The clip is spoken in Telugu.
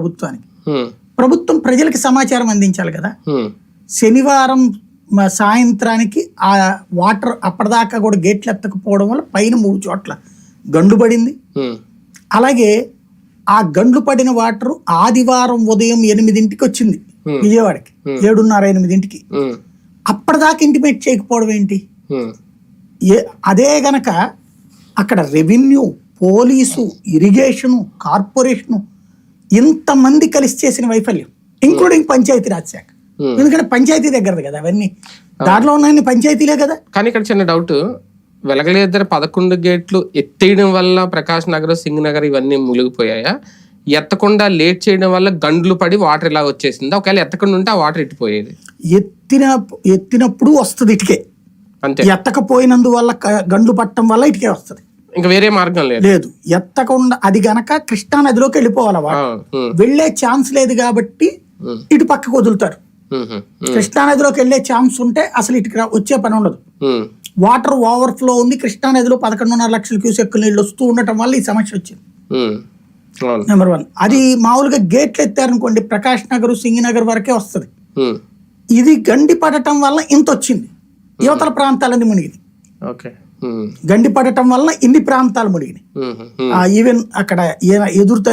ప్రభుత్వానికి. ప్రభుత్వం ప్రజలకు సమాచారం అందించాలి కదా. శనివారం సాయంత్రానికి ఆ వాటర్ అప్పటిదాకా కూడా గేట్లు ఎత్తకపోవడం వల్ల పైన 3 చోట్ల గండ్లు పడింది. అలాగే ఆ గండ్లు పడిన వాటర్ ఆదివారం ఉదయం 8ంటికి వచ్చింది విజయవాడకి, 7:30-8ంటికి. అప్పటిదాకా ఇంటిమేట్ చేయకపోవడం ఏంటి? అదే గనక అక్కడ రెవెన్యూ, పోలీసు, ఇరిగేషను, కార్పొరేషను ఇంతమంది కలిసి చేసిన వైఫల్యం, ఇంక్లూడింగ్ పంచాయతీరాజ్ శాఖ. ఎందుకంటే పంచాయతీ దగ్గరది కదా అవన్నీ, దాంట్లో ఉన్న పంచాయతీలే కదా. కానీ ఇక్కడ చిన్న డౌట్, వెలగలేద్దరు 11 గేట్లు ఎత్తేయడం వల్ల ప్రకాష్ నగర్, సింగ్ నగర్ ఇవన్నీ మునిగిపోయాయా? ఎత్తకుండా లేట్ చేయడం వల్ల గండ్లు పడి వాటర్ ఇలా వచ్చేసిందా? ఒకవేళ ఎత్తకుండా ఉంటే ఆ వాటర్ ఎట్టిపోయేది? ఎత్తినప్పుడు వస్తుంది ఇటుకే, అంతే. ఎత్తకపోయినందువల్ల గండ్లు పట్టడం వల్ల ఇటుకే వస్తుంది, ఇంకా వేరే మార్గం లేదు. ఎత్తకుండా అది గనక కృష్ణా నదిలోకి వెళ్ళిపోవాలి, వెళ్లే ఛాన్స్ లేదు కాబట్టి ఇటు పక్కకు వదులుతారు. కృష్ణా నదిలోకి వెళ్లే ఛాన్స్ ఉంటే అసలు ఇటుకు వచ్చే పని ఉండదు. వాటర్ ఓవర్ఫ్లో ఉంది, కృష్ణా నదిలో 11.5 లక్షల క్యూసెక్కుల నీళ్ళు వస్తూ ఉండటం వల్ల ఈ సమస్య వచ్చింది. నెంబర్ 1. అది మామూలుగా గేట్లు ఎత్తారనుకోండి ప్రకాష్ నగర్, సింగ్ నగర్ వరకే వస్తుంది. ఇది గండి పడటం వల్ల ఇంత వచ్చింది, యువతల ప్రాంతాలన్నీ మునిగింది. గండి పడటం వల్ల ఇన్ని ప్రాంతాలు మునిగినాయి. ఈవెన్ అక్కడ ఎదురుత